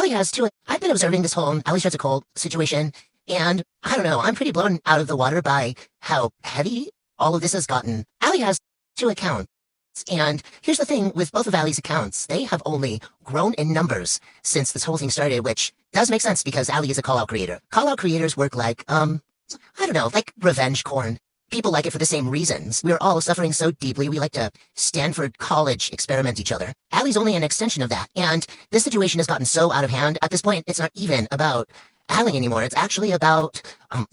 Allie has too. I've been observing this whole Allie starts a cold situation, and I don't know, I'm pretty blown out of the water by how heavy all of this has gotten. Allie has 2 accounts. And here's the thing with both of Allie's accounts, they have only grown in numbers since this whole thing started, which does make sense because Allie is a call-out creator. Call-out creators work like, I don't know, like revenge corn. People like it for the same reasons. We're all suffering so deeply, we like to Stanford College experiment each other. Allie's only an extension of that, and this situation has gotten so out of hand, at this point, it's not even about Allie anymore. It's actually about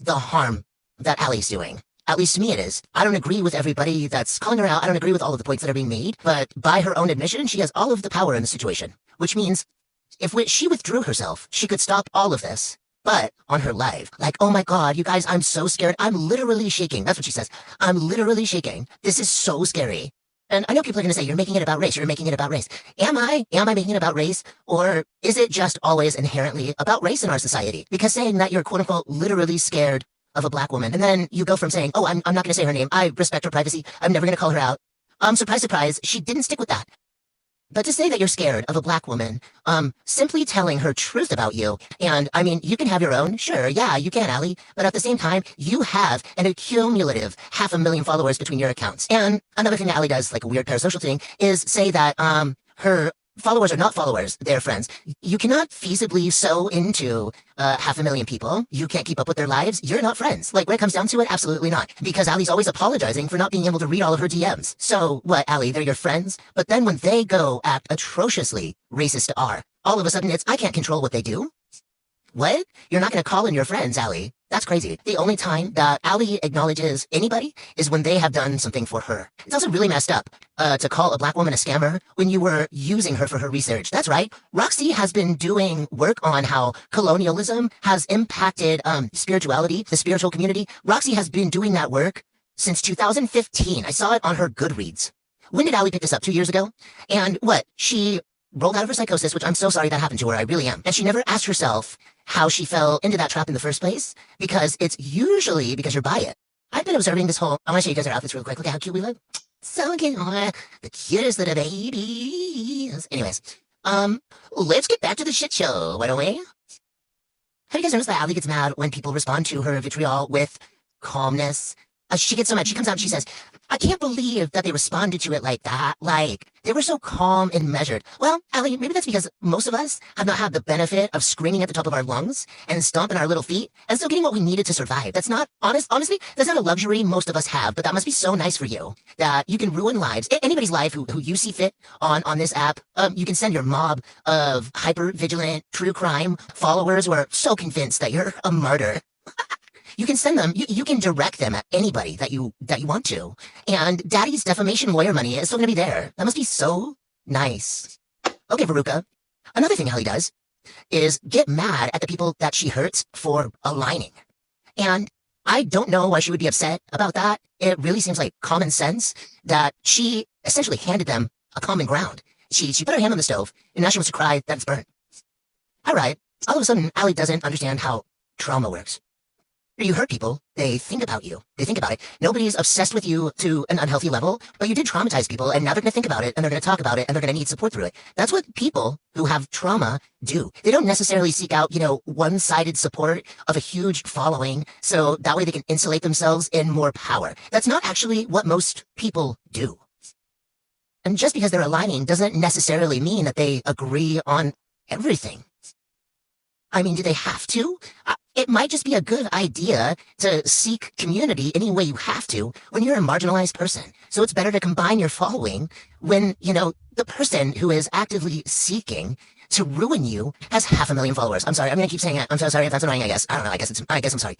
the harm that Allie's doing. At least to me it is. I don't agree with everybody that's calling her out. I don't agree with all of the points that are being made, but by her own admission, she has all of the power in the situation, which means if she withdrew herself, she could stop all of this. But on her live, like, oh my God, you guys, I'm so scared. I'm literally shaking. That's what she says. I'm literally shaking. This is so scary. And I know people are going to say, you're making it about race. You're making it about race. Am I making it about race? Or is it just always inherently about race in our society? Because saying that you're quote unquote literally scared of a black woman, and then you go from saying, oh, I'm not going to say her name. I respect her privacy. I'm never going to call her out. Surprise, surprise. She didn't stick with that. But to say that you're scared of a black woman, simply telling her truth about you, and I mean, you can have your own, sure, yeah, you can, Allie, but at the same time, you have an accumulative 500,000 followers between your accounts. And another thing that Allie does, like a weird parasocial thing, is say that, her followers are not followers, they're friends. You cannot feasibly sow into 500,000 people. You can't keep up with their lives. You're not friends. Like, when it comes down to it, absolutely not. Because Allie's always apologizing for not being able to read all of her DMs. So, what, Allie, they're your friends? But then when they go act atrociously racist to R, all of a sudden it's, I can't control what they do? What? You're not going to call in your friends, Allie. That's crazy. The only time that Allie acknowledges anybody is when they have done something for her. It's also really messed up to call a black woman a scammer when you were using her for her research. That's right. Roxy has been doing work on how colonialism has impacted spirituality, the spiritual community. Roxy has been doing that work since 2015. I saw it on her Goodreads. When did Allie pick this up? 2 years ago? And what? She rolled out of her psychosis, which I'm so sorry that happened to her. I really am. And she never asked herself how she fell into that trap in the first place, because it's usually because you're by it. I've been observing this whole, I want to show you guys our outfits real quick. Look at how cute we look. So cute. The cutest little babies. Anyways, let's get back to the shit show, why don't we? Have you guys noticed that Allie gets mad when people respond to her vitriol with calmness? She gets so mad. She comes out and she says, I can't believe that they responded to it like that. Like, they were so calm and measured. Well, Allie, maybe that's because most of us have not had the benefit of screaming at the top of our lungs and stomping our little feet and still getting what we needed to survive. That's not, honestly, that's not a luxury most of us have, but that must be so nice for you that you can ruin lives. Anybody's life who you see fit on this app, you can send your mob of hyper-vigilant, true crime followers who are so convinced that you're a martyr. You can send them, you can direct them at anybody that you want to. And Daddy's defamation lawyer money is still gonna be there. That must be so nice. Okay, Veruca. Another thing Allie does is get mad at the people that she hurts for aligning. And I don't know why she would be upset about that. It really seems like common sense that she essentially handed them a common ground. She put her hand on the stove, and now she wants to cry that it's burnt. Alright, all of a sudden, Allie doesn't understand how trauma works. You hurt people, they think about you. They think about it. Nobody's obsessed with you to an unhealthy level, but you did traumatize people, and now they're going to think about it, and they're going to talk about it, and they're going to need support through it. That's what people who have trauma do. They don't necessarily seek out, one-sided support of a huge following, so that way they can insulate themselves in more power. That's not actually what most people do. And just because they're aligning doesn't necessarily mean that they agree on everything. I mean, do they have to? It might just be a good idea to seek community any way you have to when you're a marginalized person. So it's better to combine your following when, the person who is actively seeking to ruin you has 500,000 followers. I'm sorry, I'm going to keep saying it. I'm so sorry if that's annoying, I guess. I don't know, I guess I'm sorry.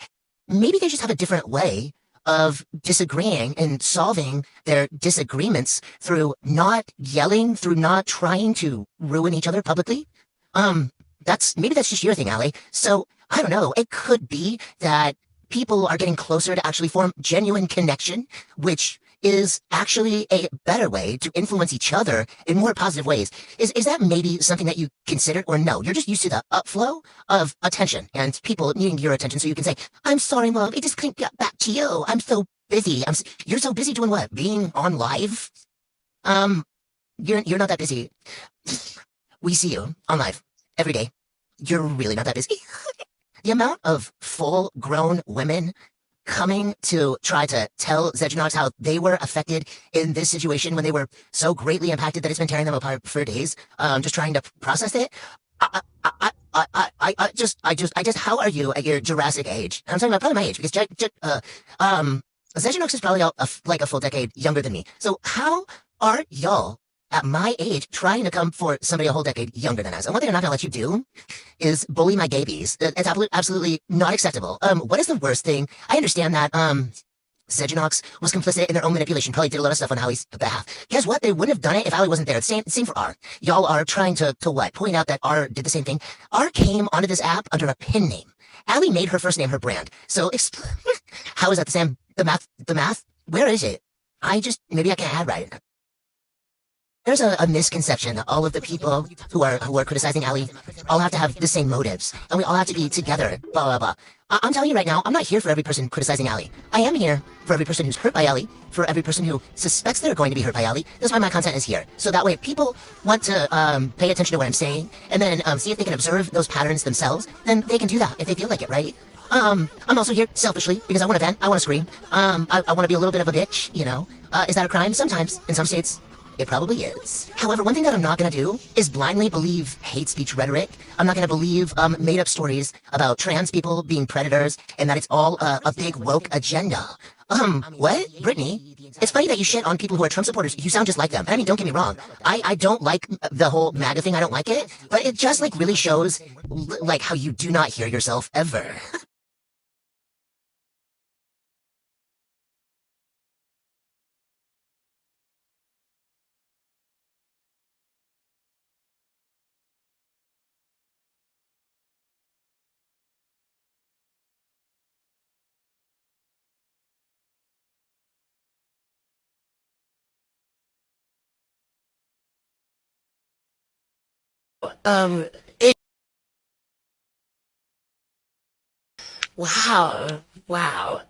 Maybe they just have a different way of disagreeing and solving their disagreements through not yelling, through not trying to ruin each other publicly. Maybe that's just your thing, Allie. So, I don't know, it could be that people are getting closer to actually form genuine connection, which is actually a better way to influence each other in more positive ways. Is that maybe something that you considered, or no? You're just used to the upflow of attention and people needing your attention, so you can say, I'm sorry, Mom, it just couldn't get back to you. I'm so busy. You're so busy doing what? Being on live? You're not that busy. We see you on live every day. you're really not that busy. The amount of full-grown women coming to try to tell Zedgenox how they were affected in this situation when they were so greatly impacted that it's been tearing them apart for days, just trying to process it. I just, how are you at your Jurassic age? I'm talking about probably my age because, Zedgenox is probably like a full decade younger than me. So how are y'all at my age trying to come for somebody a whole decade younger than us? And one thing I'm not gonna let you do is bully my babies. It's absolutely not acceptable. What is the worst thing? I understand that, Zedgenox was complicit in their own manipulation, probably did a lot of stuff on Allie's behalf. Guess what? They wouldn't have done it if Allie wasn't there. Same for R. Y'all are trying to what? Point out that R did the same thing. R came onto this app under a pen name. Allie made her first name her brand. So, how is that the same? The math? Where is it? Maybe I can't handwrite it. There's a misconception that all of the people who are criticizing Allie all have to have the same motives, and we all have to be together, blah, blah, blah. I'm telling you right now, I'm not here for every person criticizing Allie. I am here for every person who's hurt by Allie, for every person who suspects they're going to be hurt by Allie. That's why my content is here. So that way, if people want to pay attention to what I'm saying, and then see if they can observe those patterns themselves, then they can do that if they feel like it, right? I'm also here selfishly because I want to vent, I want to scream. I want to be a little bit of a bitch, you know? Is that a crime? Sometimes, in some states. It probably is. However, one thing that I'm not gonna do is blindly believe hate speech rhetoric. I'm not gonna believe made-up stories about trans people being predators and that it's all a big woke agenda. What? Brittany? It's funny that you shit on people who are Trump supporters. You sound just like them. I mean, don't get me wrong. I don't like the whole MAGA thing. I don't like it. But it just, like, really shows, like, how you do not hear yourself ever. Um, it, wow, wow.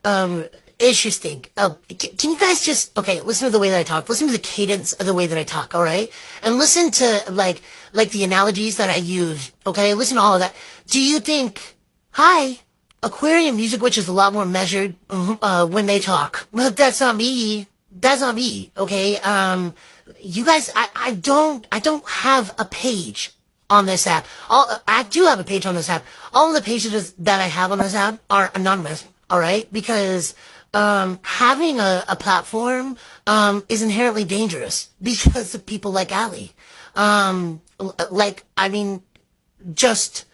Interesting. Can you guys just, okay, listen to the way that I talk. Listen to the cadence of the way that I talk, all right? And listen to, like the analogies that I use, okay? Listen to all of that. Do you think, hi, aquarium music, which is a lot more measured, when they talk. Well, that's not me. That's not me, okay? You guys, I don't have a page on this app. I do have a page on this app. All of the pages that I have on this app are anonymous, all right? Because having a platform is inherently dangerous because of people like Allie. I mean, just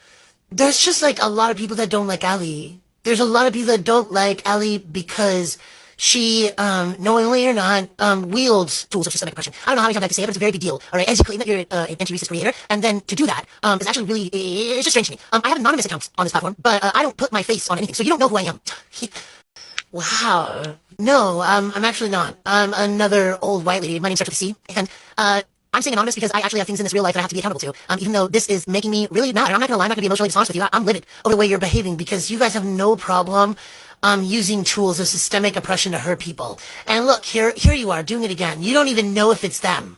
there's just like a lot of people that don't like Allie. There's a lot of people that don't like Allie because she, knowingly or not, wields tools of systemic oppression. I don't know how many times I have to say it, but it's a very big deal. All right, as you claim that you're an anti-racist creator, and then to do that is actually really, it's just strange to me. I have anonymous accounts on this platform, but I don't put my face on anything, so you don't know who I am. Wow. No, I'm actually not. I'm another old white lady. My name starts with a C, and I'm saying anonymous because I actually have things in this real life that I have to be accountable to. Even though this is making me really mad. I'm not gonna lie, I'm not gonna be emotionally dishonest with you. I'm livid over the way you're behaving because you guys have no problem using tools of systemic oppression to hurt people. And look, here you are doing it again. You don't even know if it's them.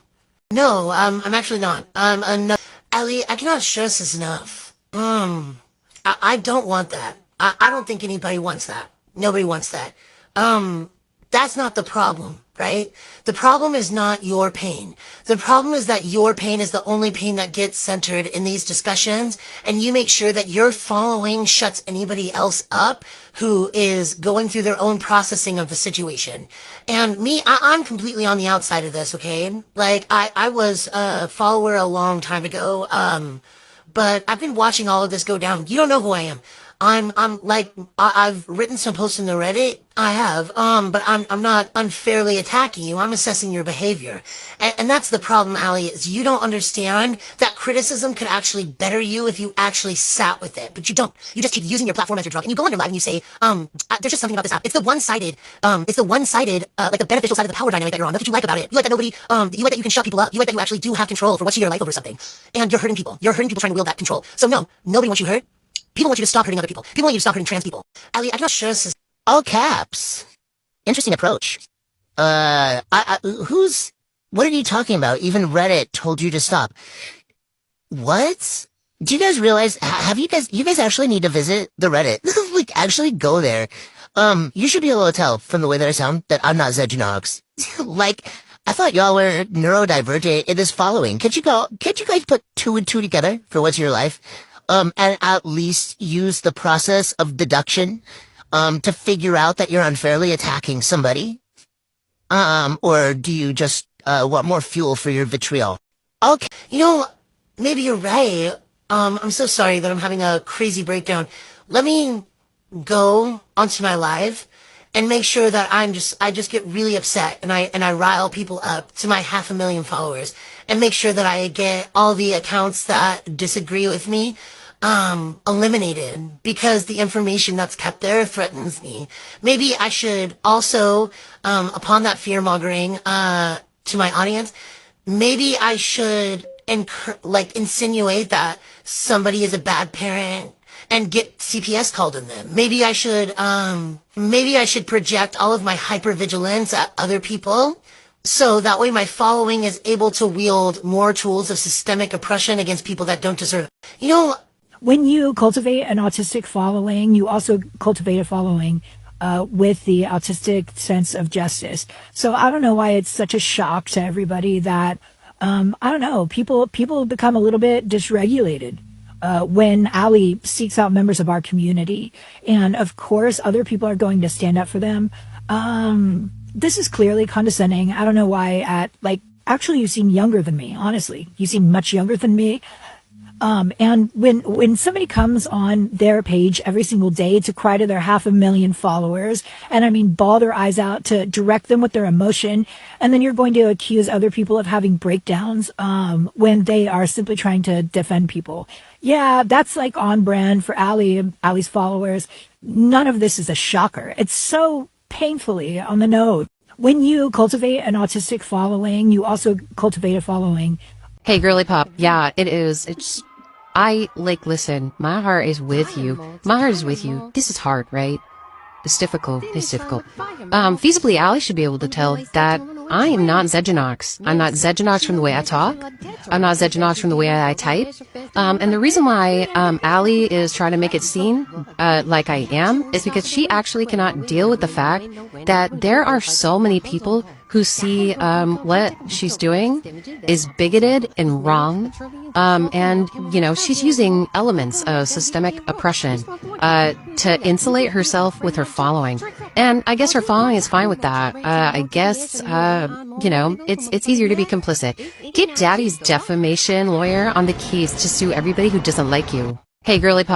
No, I'm actually not. Allie, I cannot stress this enough. I don't want that. I don't think anybody wants that. Nobody wants that. That's not the problem, right? The problem is not your pain. The problem is that your pain is the only pain that gets centered in these discussions, and you make sure that your following shuts anybody else up who is going through their own processing of the situation. And me, I'm completely on the outside of this, okay? Like, I was a follower a long time ago, but I've been watching all of this go down. You don't know who I am. I've written some posts in the Reddit. I have, but I'm not unfairly attacking you. I'm assessing your behavior. And that's the problem, Allie, is you don't understand that criticism could actually better you if you actually sat with it. But you don't. You just keep using your platform as your drug. And you go on your live and you say, there's just something about this app. It's the one-sided, like the beneficial side of the power dynamic that you're on. That's what you like about it. You like that you like that you can shut people up. You like that you actually do have control for what's in your life over something. And you're hurting people. You're hurting people trying to wield that control. So no, nobody wants you hurt. People want you to stop hurting other people. People want you to stop hurting trans people. Allie, I cannot share this. All caps. Interesting approach. What are you talking about? Even Reddit told you to stop. What? Do you guys realize, have you guys actually need to visit the Reddit? Like, actually go there. You should be able to tell from the way that I sound that I'm not Zedgenox. Like, I thought y'all were neurodivergent in this following. Can't you guys put two and two together for what's your life? And at least use the process of deduction, to figure out that you're unfairly attacking somebody? Or do you just, want more fuel for your vitriol? Okay, maybe you're right. I'm so sorry that I'm having a crazy breakdown. Let me go onto my live and make sure that I just get really upset and I rile people up to my 500,000 followers and make sure that I get all the accounts that disagree with me, eliminated because the information that's kept there threatens me. Maybe I should also, upon that fear mongering, to my audience, maybe I should insinuate that somebody is a bad parent and get CPS called on them. Maybe I should project all of my hypervigilance at other people so that way my following is able to wield more tools of systemic oppression against people that don't deserve it. When you cultivate an autistic following, you also cultivate a following with the autistic sense of justice. So I don't know why it's such a shock to everybody that I don't know, people become a little bit dysregulated when Allie seeks out members of our community. And of course, other people are going to stand up for them. This is clearly condescending. I don't know why actually you seem younger than me, honestly. You seem much younger than me. And when somebody comes on their page every single day to cry to their 500,000 followers, and I mean, bawl their eyes out to direct them with their emotion, and then you're going to accuse other people of having breakdowns, when they are simply trying to defend people. Yeah, that's like on brand for Allie's followers. None of this is a shocker. It's so painfully on the nose. When you cultivate an autistic following, you also cultivate a following. Hey, girly pop. Yeah, it is. Listen, my heart is with you. My heart is with you. This is hard, right? It's difficult. It's difficult. Feasibly, Allie should be able to tell that I am not Zedgenox. I'm not Zedgenox from the way I talk. I'm not Zedgenox from the way I type. And the reason why, Allie is trying to make it seem, like I am is because she actually cannot deal with the fact that there are so many people who see, what she's doing is bigoted and wrong. And, she's using elements of systemic oppression, to insulate herself with her following. And I guess her following is fine with that. I guess, it's easier to be complicit. Get daddy's defamation lawyer on the case to sue everybody who doesn't like you. Hey, girly pop.